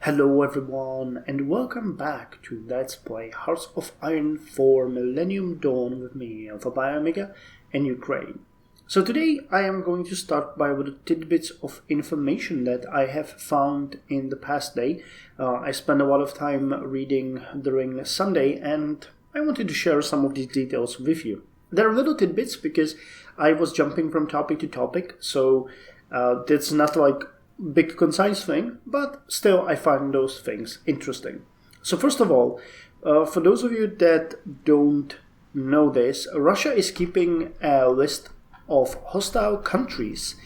Hello everyone and welcome back to Let's Play Hearts of Iron 4 Millennium Dawn with me, Alpha Omega, and Ukraine. So today I am going to start by with the tidbits of information that I have found in the past day. I spent a lot of time reading during Sunday and I wanted to share some of these details with you. They're little tidbits because I was jumping from topic to topic, so it's not like big concise thing, but still I find those things interesting. So first of all, for those of you that don't know this, Russia is keeping a list of hostile countries.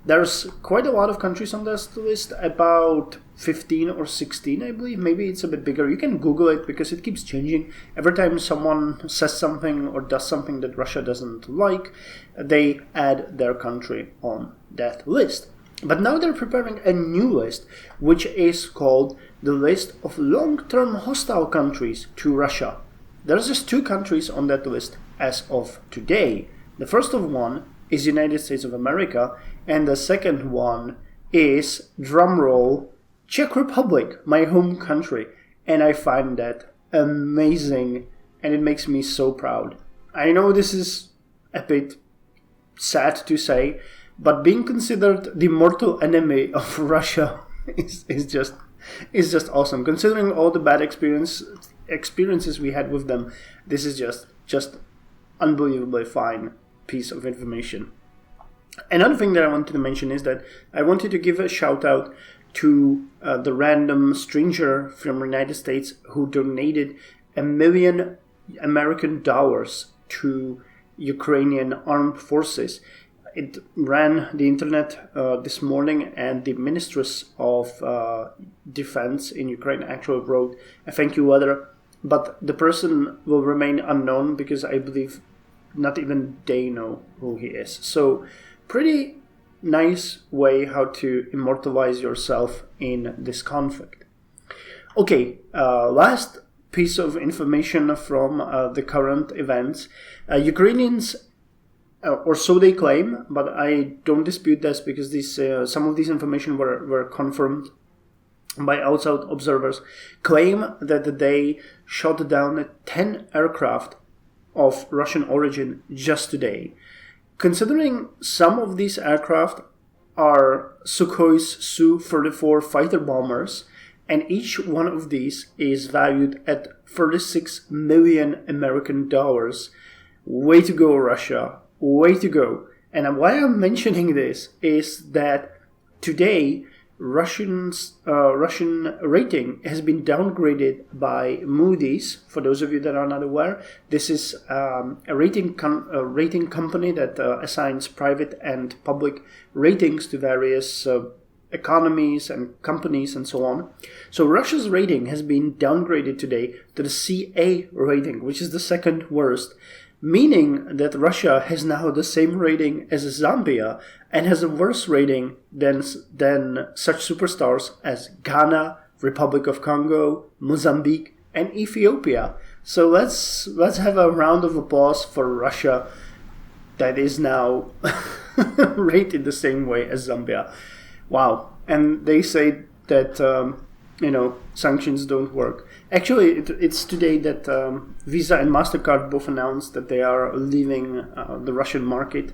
There's quite a lot of countries on this list, about 15 or 16 I believe, maybe it's a bit bigger. You can Google it because it keeps changing. Every time someone says something or does something that Russia doesn't like, they add their country on that list. But now they're preparing a new list, which is called the list of long-term hostile countries to Russia. There's just two countries on that list as of today. The first of one is the United States of America, and the second one is, drumroll, Czech Republic, my home country. And I find that amazing, and it makes me so proud. I know this is a bit sad to say, but being considered the mortal enemy of Russia is just awesome. Considering all the bad experiences we had with them, this is just unbelievably fine piece of information. Another thing that I wanted to mention is that I wanted to give a shout out to the random stranger from the United States who donated $1 million American to Ukrainian armed forces. It ran the internet this morning, and the Ministress of Defense in Ukraine actually wrote a thank you letter, but the person will remain unknown because I believe not even they know who he is. So pretty nice way how to immortalize yourself in this conflict. Okay, last piece of information from the current events. Ukrainians, or so they claim, but I don't dispute this because some of these information were confirmed by outside observers, claim that they shot down 10 aircraft of Russian origin just today. Considering some of these aircraft are Sukhoi's Su-34 fighter bombers, and each one of these is valued at $36 million American dollars. Way to go, Russia. Way to go. And why I'm mentioning this is that today Russian rating has been downgraded by Moody's. For those of you that are not aware, this is a rating company that assigns private and public ratings to various economies and companies and so on. So Russia's rating has been downgraded today to the CA rating, which is the second worst, meaning that Russia has now the same rating as Zambia and has a worse rating than such superstars as Ghana, Republic of Congo, Mozambique, and Ethiopia. So let's have a round of applause for Russia that is now rated the same way as Zambia. Wow. And they say that sanctions don't work. Actually, it's today that Visa and MasterCard both announced that they are leaving the Russian market,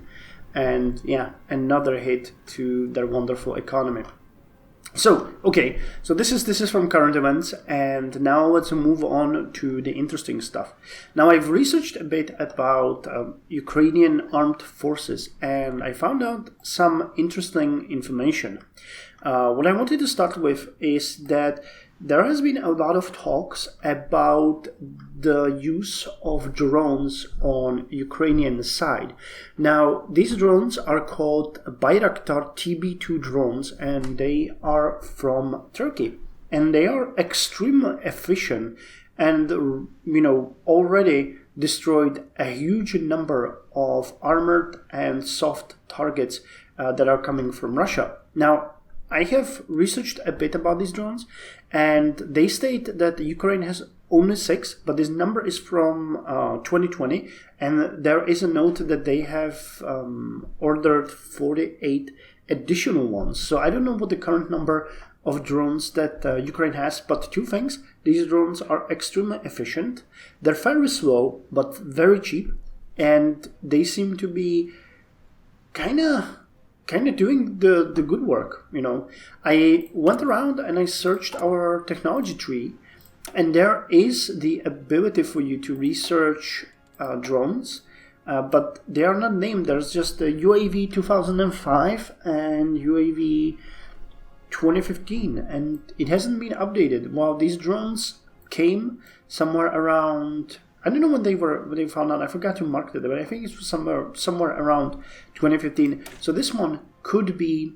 and another hit to their wonderful economy. So, okay, so this is from current events, and now let's move on to the interesting stuff. Now, I've researched a bit about Ukrainian armed forces, and I found out some interesting information. What I wanted to start with is that there has been a lot of talks about the use of drones on Ukrainian side. Now, these drones are called Bayraktar TB2 drones, and they are from Turkey. And they are extremely efficient and, already destroyed a huge number of armored and soft targets that are coming from Russia. Now, I have researched a bit about these drones, and they state that Ukraine has only 6, but this number is from 2020, and there is a note that they have ordered 48 additional ones. So I don't know what the current number of drones that Ukraine has, but two things. These drones are extremely efficient. They're very slow, but very cheap. And they seem to be kind of doing the good work, I went around and I searched our technology tree, and there is the ability for you to research drones, but they are not named. There's just the UAV 2005 and UAV 2015, and it hasn't been updated. Well, these drones came somewhere around, I don't know when they found out. I forgot to mark it, but I think it was somewhere around 2015. So this one could be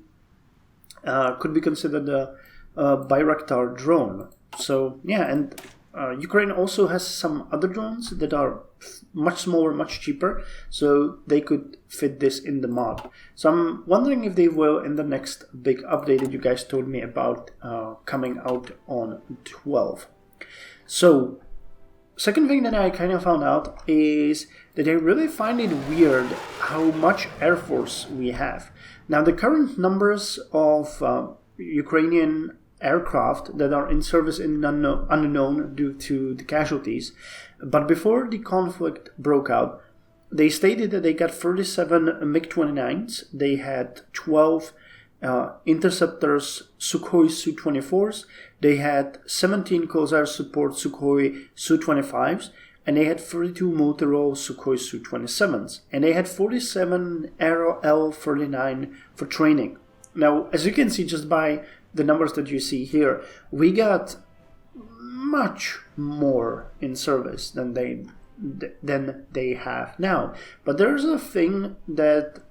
considered a Bayraktar drone. So yeah, and Ukraine also has some other drones that are much smaller, much cheaper, so they could fit this in the mod. So I'm wondering if they will in the next big update that you guys told me about coming out on 12. So second thing that I kind of found out is that I really find it weird how much Air Force we have. Now, the current numbers of Ukrainian aircraft that are in service in unknown due to the casualties, but before the conflict broke out, they stated that they got 37 MiG-29s, they had 12 interceptors Sukhoi Su-24s, they had 17 close air support Sukhoi Su-25s, and they had 32 multi-role Sukhoi Su-27s, and they had 47 Aero L-39 for training. Now, as you can see just by the numbers that you see here, we got much more in service than they have now. But there's a thing that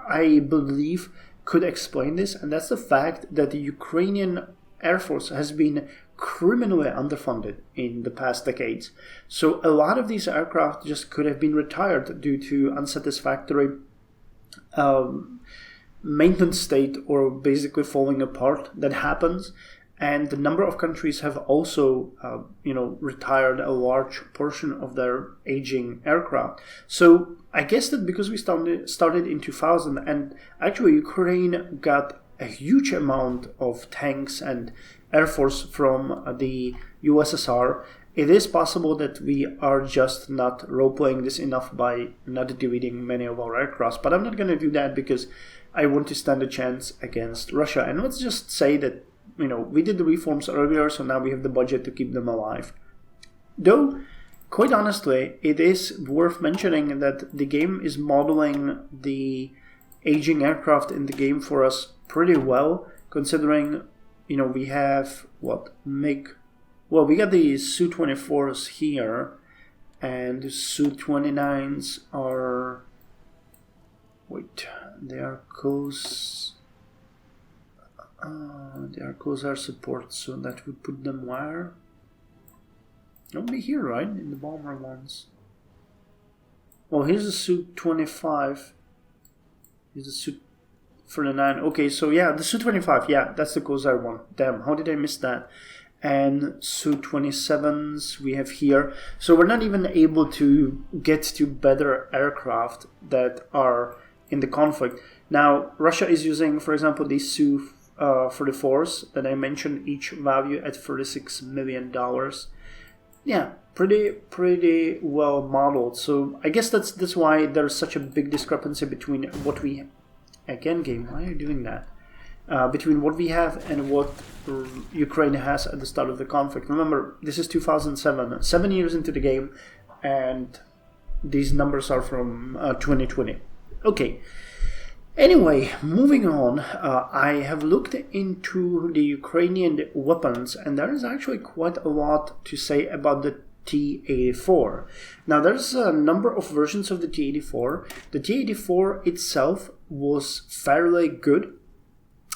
I believe could explain this, and that's the fact that the Ukrainian Air Force has been criminally underfunded in the past decades. So a lot of these aircraft just could have been retired due to unsatisfactory maintenance state or basically falling apart that happens. And the number of countries have also, retired a large portion of their aging aircraft. So I guess that because we started in 2000, and actually Ukraine got a huge amount of tanks and Air Force from the USSR, it is possible that we are just not role-playing this enough by not deleting many of our aircrafts. But I'm not going to do that because I want to stand a chance against Russia. And let's just say that, we did the reforms earlier, so now we have the budget to keep them alive. Though, quite honestly, it is worth mentioning that the game is modeling the aging aircraft in the game for us pretty well, considering, we have, we got the Su-24s here, and the Su-29s are, they are close air support, so that would put them where? They'll be here, right? In the bomber ones. Well, here's the Su-25. Here's the Su-39. Okay, so yeah, the Su-25, yeah, that's the close air one. Damn, how did I miss that? And Su-27s we have here. So we're not even able to get to better aircraft that are in the conflict. Now, Russia is using, for example, these Su-34s that I mentioned, each value at $36 million. Yeah, pretty well modeled. So I guess that's why there's such a big discrepancy between what we... Again, game, why are you doing that? Between what we have and what Ukraine has at the start of the conflict. Remember, this is 2007, 7 years into the game, and these numbers are from 2020. Okay. Anyway, moving on, I have looked into the Ukrainian weapons, and there is actually quite a lot to say about the T-84. Now, there's a number of versions of the T-84. The T-84 itself was fairly good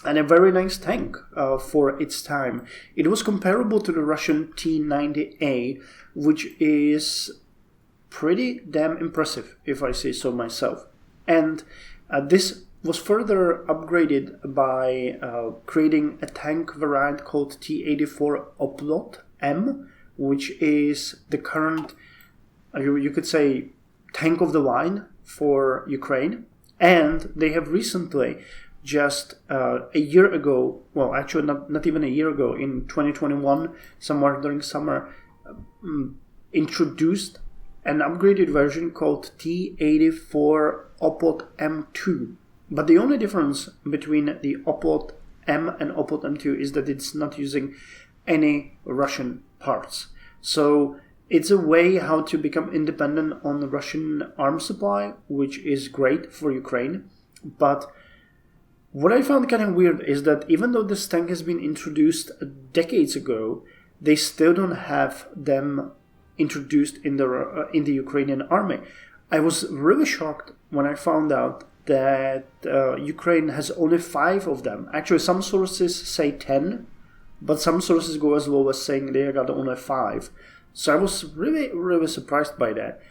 and a very nice tank for its time. It was comparable to the Russian T-90A, which is pretty damn impressive, if I say so myself. And this was further upgraded by creating a tank variant called T-84 Oplot M, which is the current, you could say, tank of the line for Ukraine. And they have recently just a year ago, well, actually not even a year ago, in 2021, somewhere during summer, introduced an upgraded version called T-84 Opot M2. But the only difference between the Opot M and Opot M2 is that it's not using any Russian parts. So it's a way how to become independent on the Russian arms supply, which is great for Ukraine. But what I found kind of weird is that even though this tank has been introduced decades ago, they still don't have them introduced in the Ukrainian army. I was really shocked when I found out that Ukraine has only 5 of them. Actually, some sources say 10, but some sources go as low as saying they got only 5. So I was really, really surprised by that.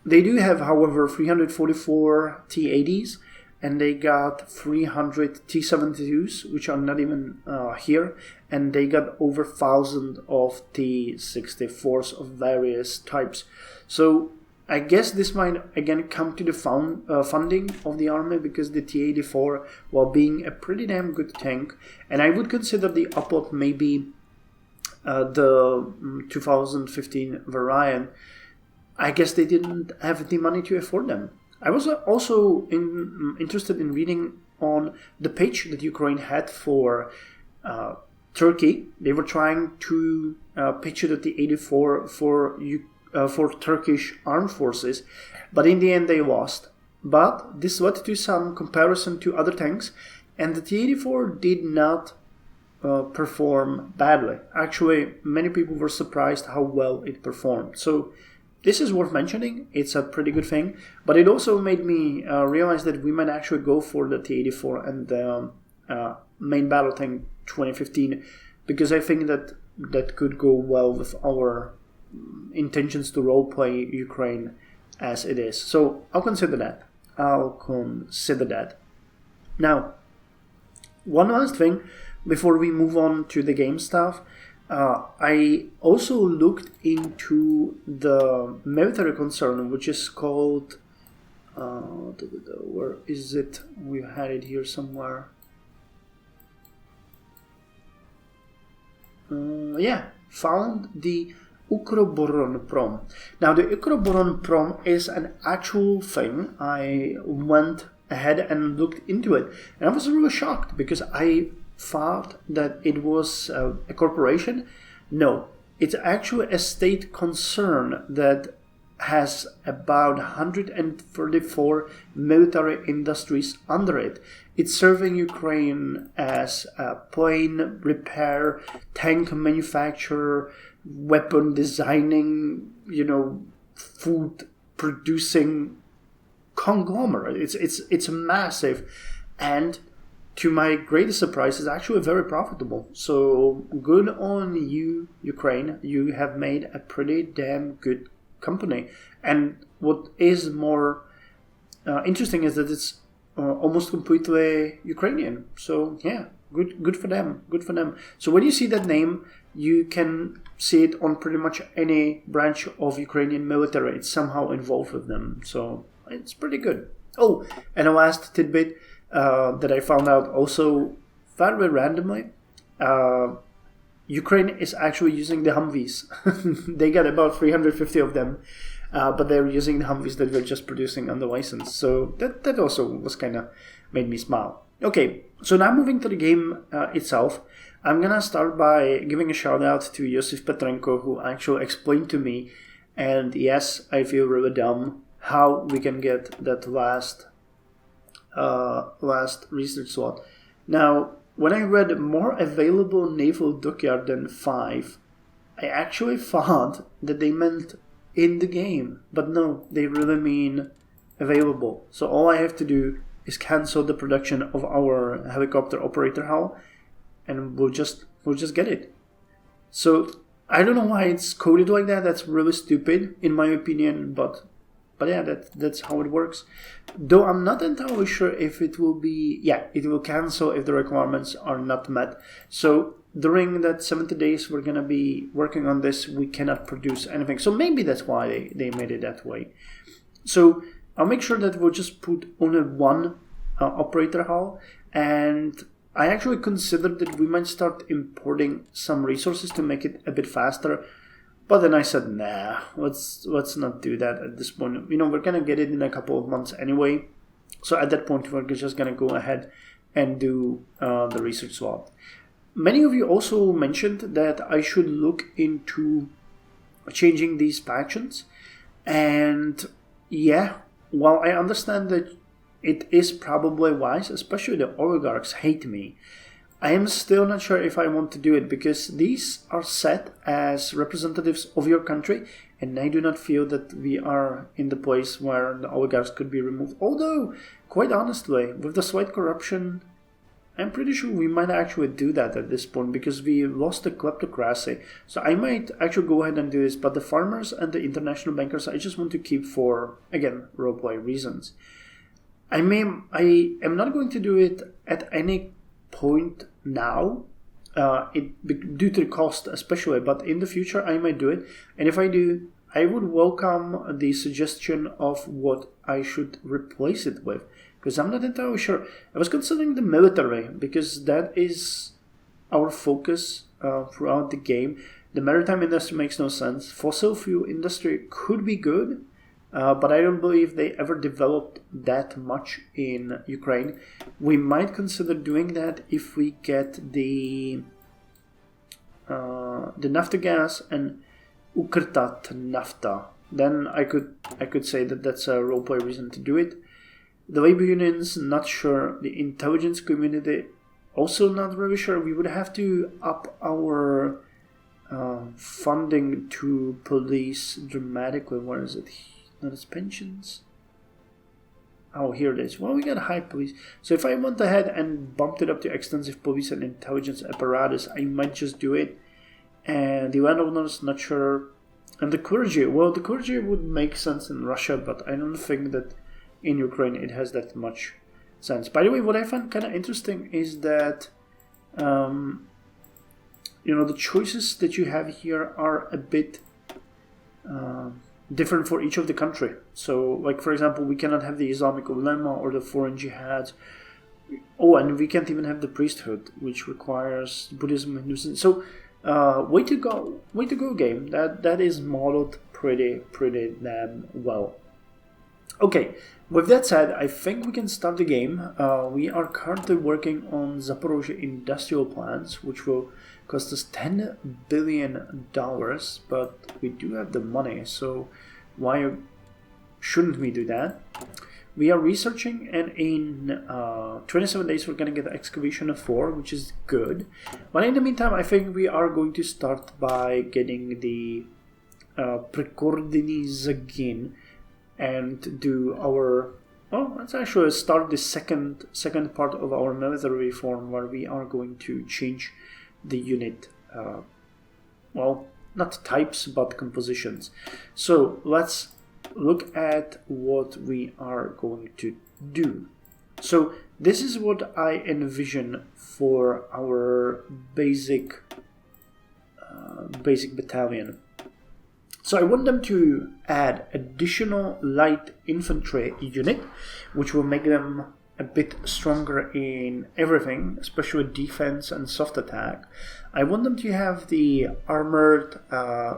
They do have, however, 344 T-80s, and they got 300 T-72s, which are not even here, and they got over 1,000 of T-64s of various types. So I guess this might again come to the funding of the army, because the T-84, while being a pretty damn good tank, and I would consider the Opot maybe the 2015 variant, I guess they didn't have the money to afford them. I was also interested in reading on the pitch that Ukraine had for Turkey. They were trying to pitch it at the 84 for Turkish armed forces, but in the end they lost. But this led to some comparison to other tanks, and the T-84 did not perform badly. Actually, many people were surprised how well it performed. So this is worth mentioning. It's a pretty good thing, but it also made me realize that we might actually go for the T-84 and the main battle tank 2015, because I think that could go well with our intentions to roleplay Ukraine as it is. So I'll consider that. Now, one last thing before we move on to the game stuff. I also looked into the military concern, which is called, where is it? We had it here somewhere. Found the Ukroboronprom. Now, the Ukroboronprom is an actual thing. I went ahead and looked into it, and I was really shocked because I thought that it was a corporation. No, it's actually a state concern that has about 134 military industries under it. It's serving Ukraine as a plane repair, tank manufacturer, weapon designing, food producing conglomerate. It's massive, and to my greatest surprise, it's actually very profitable. So good on you, Ukraine. You have made a pretty damn good company. And what is more interesting is that it's almost completely Ukrainian. So yeah, good for them. Good for them. So when you see that name, you can see it on pretty much any branch of Ukrainian military. It's somehow involved with them. So it's pretty good. Oh, and a last tidbit that I found out also fairly randomly. Ukraine is actually using the Humvees. They got about 350 of them, but they're using the Humvees that we're just producing on the license. So that also was kind of made me smile. Okay, so now moving to the game itself, I'm gonna start by giving a shout out to Yosif Petrenko, who actually explained to me, and yes, I feel really dumb, how we can get that last research slot. Now, when I read more available naval dockyard than 5, I actually thought that they meant in the game, but no, they really mean available. So all I have to do is cancel the production of our helicopter operator hull, and we'll just get it. So I don't know why it's coded like that. That's really stupid in my opinion, but yeah, that's how it works. Though I'm not entirely sure if it will be... Yeah, it will cancel if the requirements are not met. So during that 70 days we're going to be working on this, we cannot produce anything. So maybe that's why they made it that way. So I'll make sure that we'll just put only one operator hull. and I actually considered that we might start importing some resources to make it a bit faster. But then I said, nah, let's not do that at this point. We're going to get it in a couple of months anyway. So at that point, we're just going to go ahead and do the research swap. Many of you also mentioned that I should look into changing these factions. And yeah, while I understand that it is probably wise, especially the oligarchs hate me, I am still not sure if I want to do it, because these are set as representatives of your country, and I do not feel that we are in the place where the oligarchs could be removed. Although, quite honestly, with the slight corruption, I'm pretty sure we might actually do that at this point, because we lost the kleptocracy. So I might actually go ahead and do this, but the farmers and the international bankers I just want to keep for, again, roleplay reasons. I am not going to do it at any point now, due to the cost especially, but in the future I might do it. And if I do, I would welcome the suggestion of what I should replace it with, because I'm not entirely sure. I was considering the military, because that is our focus throughout the game. The maritime industry makes no sense. Fossil fuel industry could be good, but I don't believe they ever developed that much in Ukraine. We might consider doing that if we get the Naftogaz and Ukrtat Nafta. Then I could say that that's a roleplay reason to do it. The labor unions, not sure. The intelligence community, also not really sure. We would have to up our funding to police dramatically. Where is it? Not as pensions. Oh, here it is. Well, we got high police. So if I went ahead and bumped it up to extensive police and intelligence apparatus, I might just do it. And the landowners, not sure. And the clergy. Well, the clergy would make sense in Russia, but I don't think that in Ukraine it has that much sense. By the way, what I find kind of interesting is that, the choices that you have here are a bit different for each of the country. So, like, for example, we cannot have the Islamic ulema or the foreign jihad. Oh, and we can't even have the priesthood, which requires Buddhism and Hinduism. So, way to go, game. That is modeled pretty damn well. Okay, with that said, I think we can start the game. We are currently working on Zaporozhye industrial plants, which will cost us $10 billion, but we do have the money, so why shouldn't we do that? We are researching, and in 27 days we're going to get excavation of 4, which is good. But in the meantime, I think we are going to start by getting the Prekordinis and do our... Well, let's actually start the second part of our military reform, where we are going to change the unit, not types, but compositions. So let's look at what we are going to do. So this is what I envision for our basic battalion. So I want them to add additional light infantry unit, which will make them a bit stronger in everything, especially defense and soft attack. I want them to have the armored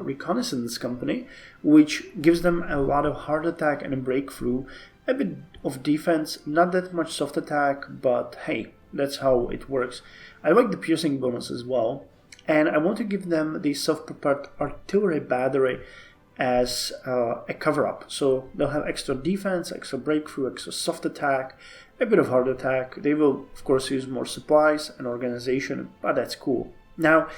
reconnaissance company, which gives them a lot of hard attack and a breakthrough, a bit of defense, not that much soft attack, but hey, that's how it works. I like the piercing bonus as well, and I want to give them the self-prepared artillery battery as a cover-up. So they'll have extra defense, extra breakthrough, extra soft attack, a bit of hard attack. They will, of course, use more supplies and organization, but that's cool. Now,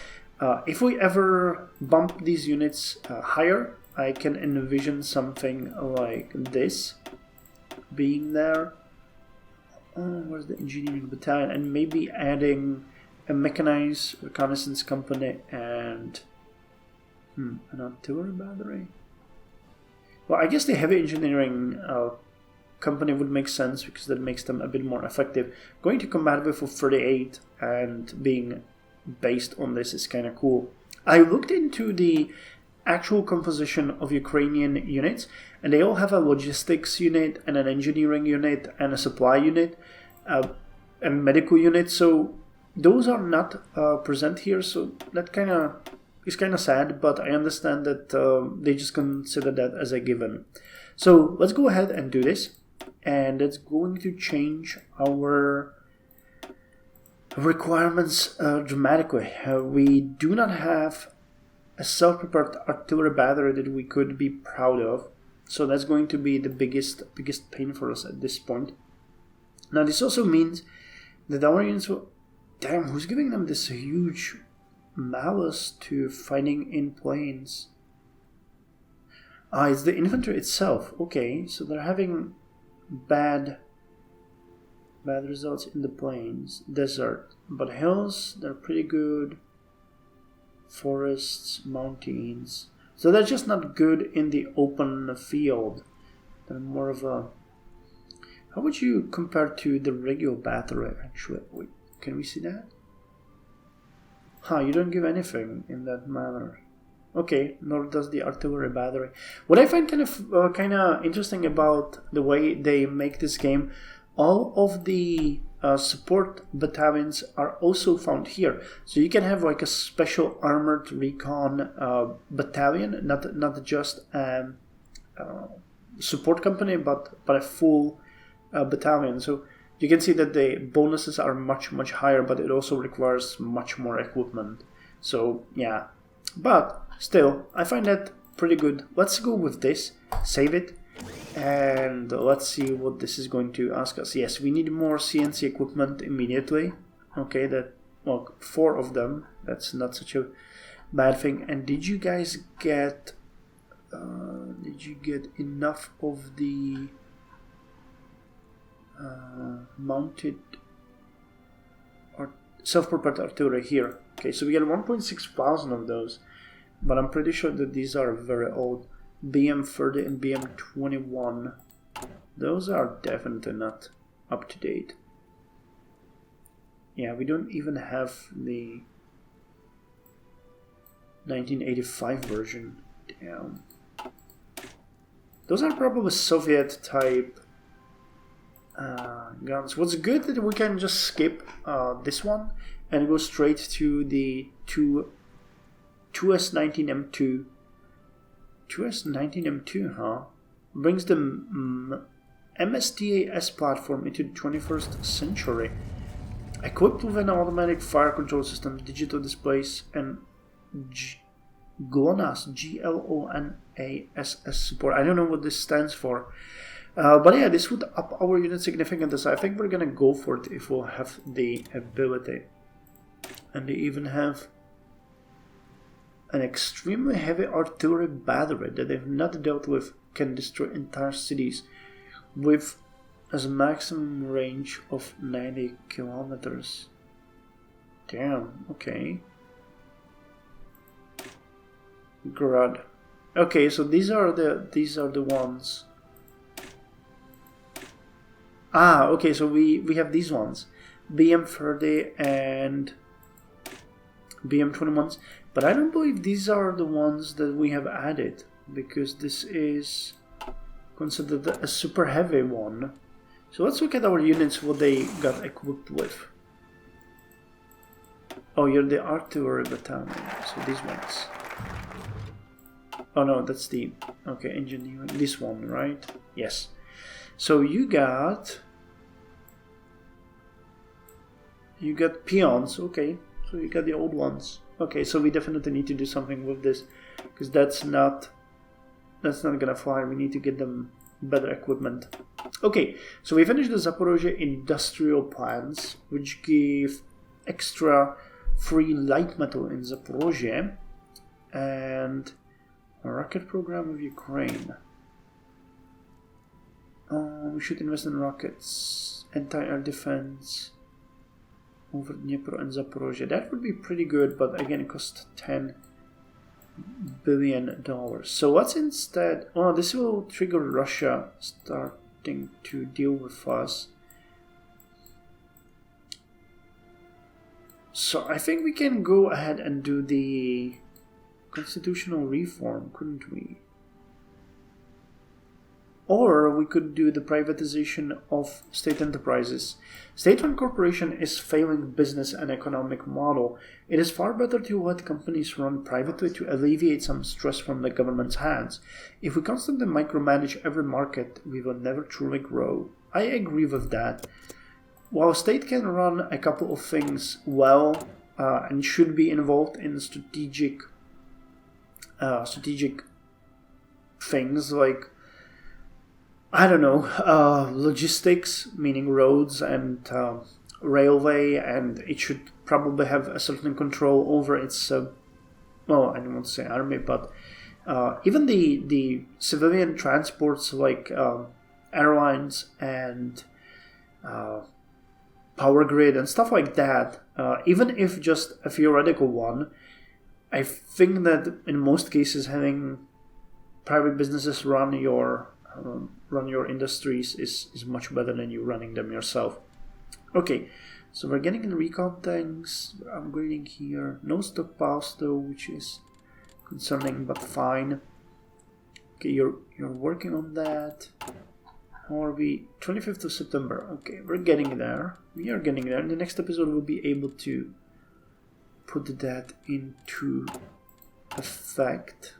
if we ever bump these units higher, I can envision something like this being there. Where's the engineering battalion? And maybe adding a mechanized reconnaissance company and an artillery battery. Well, I guess the heavy engineering company would make sense, because that makes them a bit more effective. Going to combat with 38 and being based on this is kind of cool. I looked into the actual composition of Ukrainian units, and they all have a logistics unit and an engineering unit and a supply unit. and medical units. So those are not present here. So that is kind of sad, but I understand that they just consider that as a given. So let's go ahead and do this, and it's going to change our requirements dramatically. We do not have a self-prepared artillery battery that we could be proud of, so that's going to be the biggest pain for us at this point. Now this also means that our units will... Damn, who's giving them this huge malice to fighting in planes? It's the infantry itself. Okay, so they're having bad results in the plains, desert, but hills, they're pretty good. Forests, mountains, so they're just not good in the open field. They're more of a... How would you compare to the regular battery, actually? Wait, can we see that? You don't give anything in that manner. Okay, nor does the artillery battery. What I find kind of interesting about the way they make this game, all of the support battalions are also found here. So you can have like a special armored recon battalion, not just a support company, but a full battalion. So you can see that the bonuses are much higher, but it also requires much more equipment. So yeah, but still, I find that pretty good. Let's go with this, save it, and let's see what this is going to ask us. Yes, we need more CNC equipment immediately. Okay, 4 of them. That's not such a bad thing. And did you guys get enough of the mounted or self-propelled artillery here? Okay, so we get 1,600 of those, but I'm pretty sure that these are very old. BM30 and BM21, those are definitely not up to date. Yeah, we don't even have the 1985 version. Damn. Those are probably Soviet type guns. What's good that we can just skip this one and go straight to the 2S19M2. 2S19M2, huh? Brings the MSTAS platform into the 21st century. Equipped with an automatic fire control system, digital displays, and GLONASS, GLONASS support. I don't know what this stands for. But yeah, this would up our unit significantly, so I think we're gonna go for it if we'll have the ability. And they even have an extremely heavy artillery battery that they've not dealt with, can destroy entire cities with as a maximum range of 90 kilometers. Damn, okay. Grud. Okay, so these are the ones. Okay, so we have these ones. BM30 and BM21s. But I don't believe these are the ones that we have added, because this is considered a super heavy one. So let's look at our units, what they got equipped with. Oh, you're the artillery battalion, so these ones. Oh no, that's the... Okay, engineering. This one, right? Yes. So you got peons, okay. So you got the old ones. Okay, so we definitely need to do something with this, because that's not gonna fly. We need to get them better equipment. Okay, so we finished the Zaporozhye industrial plants, which give extra free light metal in Zaporozhye, and a rocket program of Ukraine. We should invest in rockets, anti-air defense over Dnipro and Zaporozhye. That would be pretty good, but again, it costs $10 billion. So let's instead... Oh, this will trigger Russia starting to deal with us. So I think we can go ahead and do the constitutional reform, couldn't we? Or we could do the privatization of state enterprises. State-run corporation is failing business and economic model. It is far better to let companies run privately to alleviate some stress from the government's hands. If we constantly micromanage every market, we will never truly grow. I agree with that. While a state can run a couple of things well and should be involved in strategic things like, I don't know, logistics, meaning roads and railway, and it should probably have a certain control over its, well, I don't want to say army, but even the civilian transports like airlines and power grid and stuff like that, even if just a theoretical one, I think that in most cases having private businesses run your industries is much better than you running them yourself. Okay, so we're getting in recon tanks, we're upgrading here. No stockpiles though, which is concerning but fine. Okay, you're working on that. Or 25th of September. Okay, we're getting there. We are getting there. In the next episode we'll be able to put that into effect.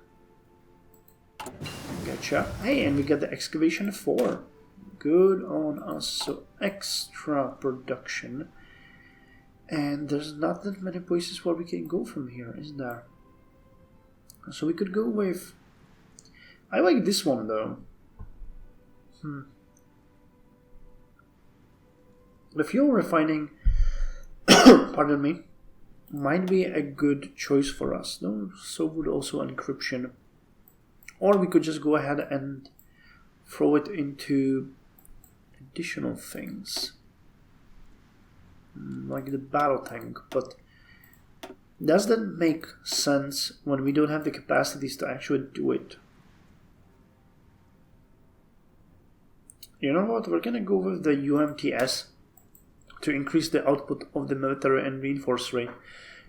Gotcha. Hey, and we got the excavation 4. Good on us. So extra production. And there's not that many places where we can go from here, is there? So we could go with... I like this one though. The fuel refining, pardon me, might be a good choice for us. No, so would also encryption. Or we could just go ahead and throw it into additional things. Like the battle tank. But does that make sense when we don't have the capacities to actually do it? You know what? We're gonna go with the UMTS to increase the output of the military and reinforce rate.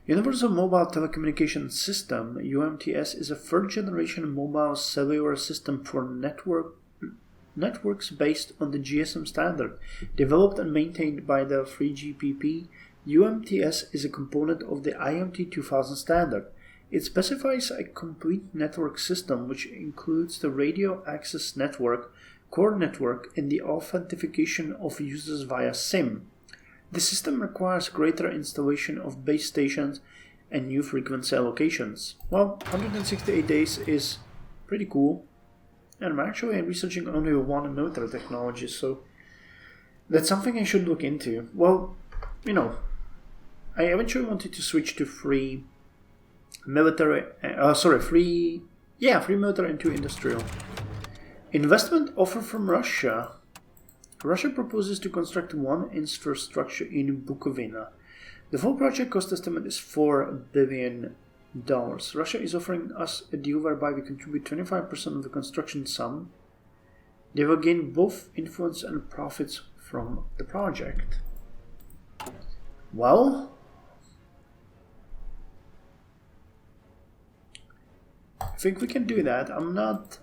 Universal Mobile Telecommunication System, UMTS, is a third-generation mobile cellular system for networks based on the GSM standard. Developed and maintained by the 3GPP, UMTS is a component of the IMT 2000 standard. It specifies a complete network system which includes the radio access network, core network, and the authentication of users via SIM. The system requires greater installation of base stations and new frequency allocations. Well, 168 days is pretty cool. And I'm actually researching only one military technology, so that's something I should look into. Well, you know, I eventually wanted to switch to free military into industrial. Investment offer from Russia. Russia proposes to construct one infrastructure in Bukovina. The full project cost estimate is $4 billion. Russia is offering us a deal whereby we contribute 25% of the construction sum. They will gain both influence and profits from the project. Well, I think we can do that. I'm not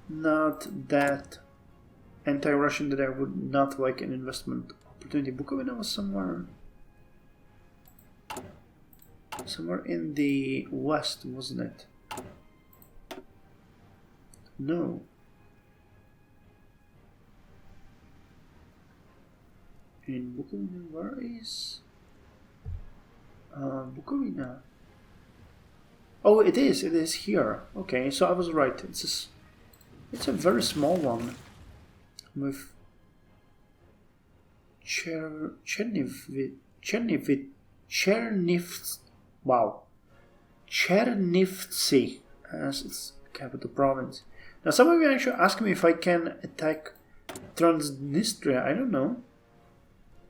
that anti-Russian that I would not like an investment opportunity. Bukovina was somewhere in the west, wasn't it? No. In Bukovina, where is Bukovina? Oh, it is here. Okay, so I was right. It's a very small one. With Chernivtsi, as its capital province. Now, some of you actually ask me if I can attack Transnistria. I don't know.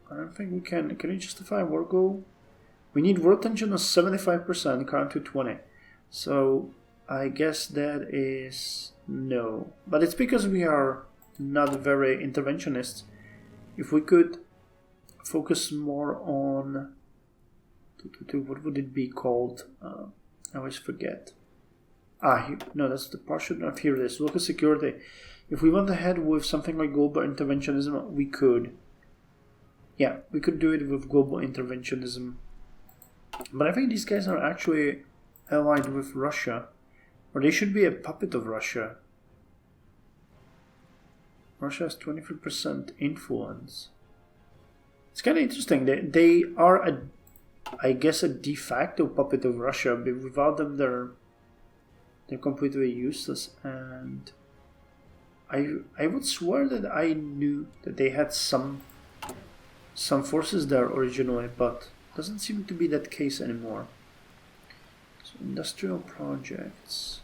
I don't think we can. Can you justify a war goal? We need war tension of 75%, current to 20. So, I guess that is no. But it's because we are not very interventionists. If we could focus more on what would it be called? I always forget. No, that's the part should not. Here it is. Local security. If we went ahead with something like global interventionism, we could. Yeah, we could do it with global interventionism. But I think these guys are actually allied with Russia. Or they should be a puppet of Russia. Russia has 23% influence. It's kind of interesting. They are, I guess, a de facto puppet of Russia. But without them, they're completely useless. And I would swear that I knew that they had some forces there originally, but doesn't seem to be that case anymore. So industrial projects.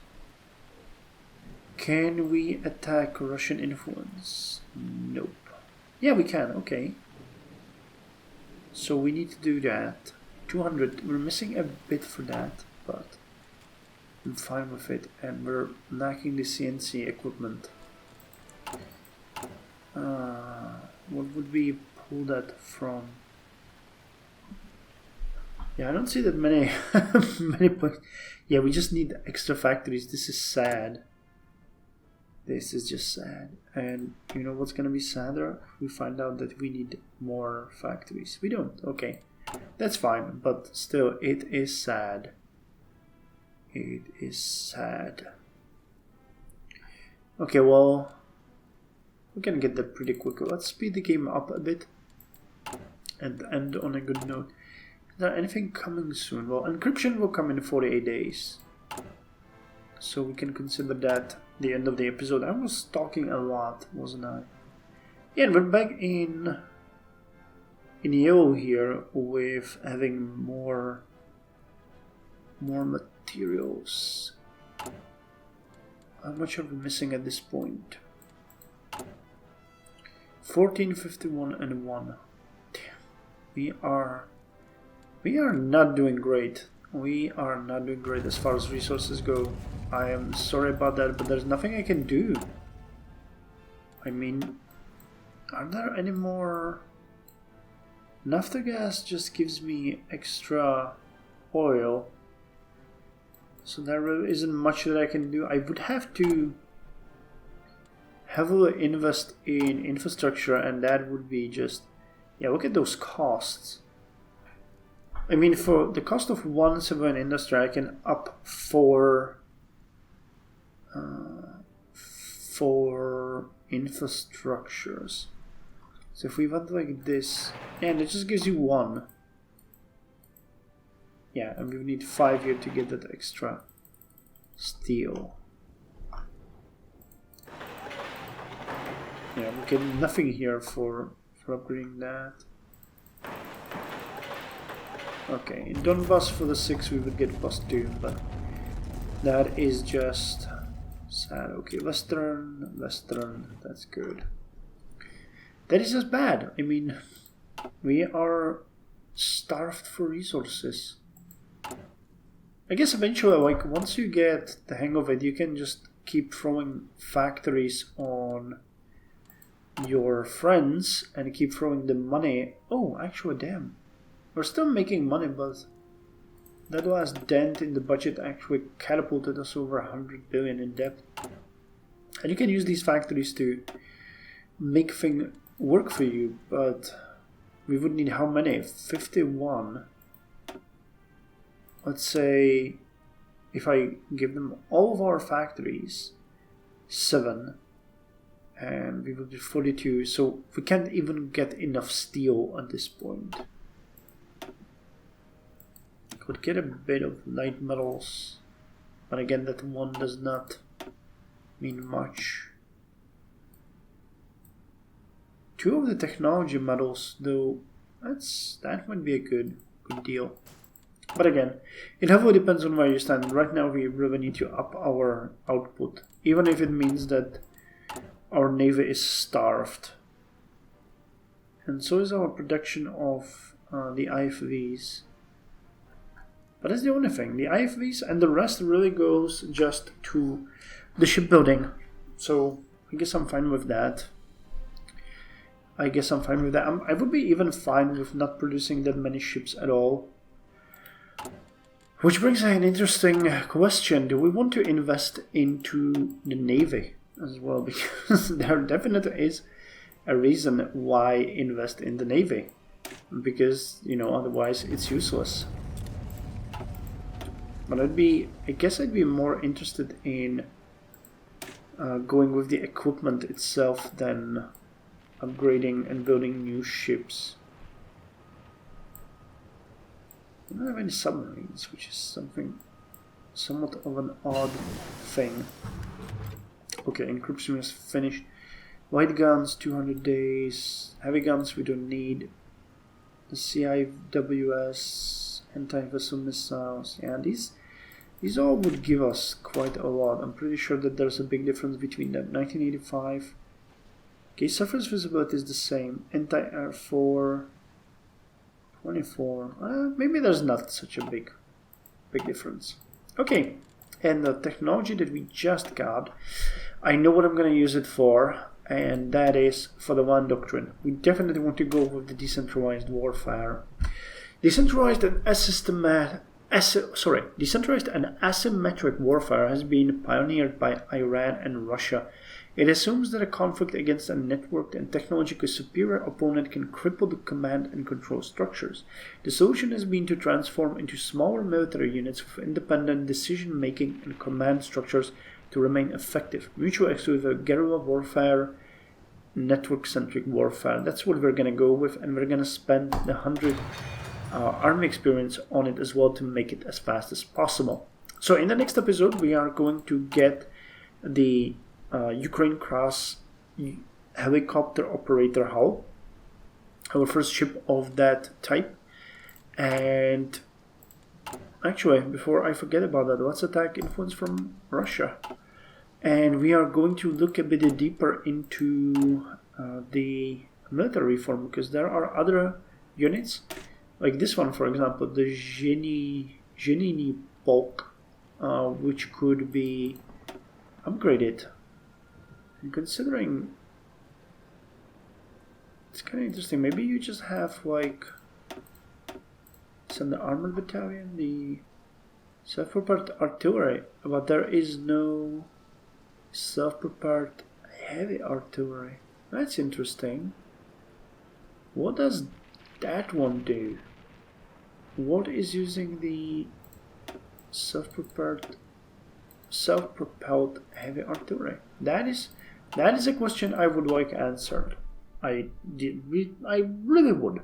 Can we attack Russian influence? Nope. Yeah, we can. Okay. So we need to do that. 200. We're missing a bit for that, but I'm fine with it. And we're lacking the CNC equipment. What would we pull that from? Yeah, I don't see that many many points. Yeah, we just need extra factories. This is sad. This is just sad. And you know what's gonna be sadder? We find out that we need more factories. We don't. Okay, that's fine. But still, it is sad. It is sad. Okay, well, we can get that pretty quickly. Let's speed the game up a bit and end on a good note. Is there anything coming soon? Well, encryption will come in 48 days. So we can consider that the end of the episode. I was talking a lot, wasn't I? Yeah, and we're back in yellow here with having more materials. How much are we missing at this point? 14, 51, and 1. Damn. We are not doing great. We are not doing great as far as resources go. I am sorry about that, but there's nothing I can do. I mean, are there any more? Naftogaz just gives me extra oil, so there really isn't much that I can do. I would have to heavily invest in infrastructure, and that would be just, yeah, look at those costs. I mean, for the cost of one civilian industry, I can up four infrastructures. So if we want like this, and it just gives you one. Yeah, and we need 5 here to get that extra steel. Yeah, we get nothing here for upgrading that. Okay, in Donbass for the 6 we would get +2, but that is just sad. Okay, Western, that's good. That is just bad. I mean, we are starved for resources. I guess eventually, like, once you get the hang of it, you can just keep throwing factories on your friends and keep throwing them money. Oh, actually, damn. We're still making money, but that last dent in the budget actually catapulted us over 100 billion in debt. And you can use these factories to make things work for you, but we would need how many? 51. Let's say if I give them all of our factories, 7, and we would do 42. So we can't even get enough steel at this point. Could get a bit of light metals, but again, that one does not mean much. 2 of the technology metals, though, that might be a good deal. But again, it heavily depends on where you stand. Right now, we really need to up our output, even if it means that our navy is starved, and so is our production of the IFVs. But that's the only thing. The IFVs and the rest really goes just to the shipbuilding. So I guess I'm fine with that. I would be even fine with not producing that many ships at all. Which brings an interesting question. Do we want to invest into the Navy as well? Because there definitely is a reason why invest in the Navy. Because, otherwise it's useless. But I guess I'd be more interested in going with the equipment itself than upgrading and building new ships. I don't have any submarines, which is somewhat of an odd thing. Okay, encryption is finished. Light guns, 200 days. Heavy guns we don't need. The CIWS, anti-vessel missiles. Yeah, these all would give us quite a lot. I'm pretty sure that there's a big difference between them. 1985. Okay, surface visibility is the same. Anti-air 4. 24. Maybe there's not such a big difference. Okay, and the technology that we just got, I know what I'm going to use it for, and that is for the one doctrine. We definitely want to go with the decentralized warfare. Decentralized and asymmetric warfare has been pioneered by Iran and Russia. It assumes that a conflict against a networked and technologically superior opponent can cripple the command and control structures. The solution has been to transform into smaller military units with independent decision-making and command structures to remain effective. Mutual exclusive guerrilla warfare, network-centric warfare. That's what we're going to go with, and we're going to spend the 100 army experience on it as well to make it as fast as possible. So in the next episode, we are going to get the Ukraine class helicopter operator hull, our first ship of that type. And actually, before I forget about that, let's attack influence from Russia. And we are going to look a bit deeper into the military reform, because there are other units, like this one, for example, the Zheniny Polk, which could be upgraded. And considering, it's kind of interesting. Maybe you just have send the armored battalion, the self-prepared artillery, but there is no self-prepared heavy artillery. That's interesting. What does that one do? What is using the self-propelled heavy artillery? That is a question I would like answered. I really would.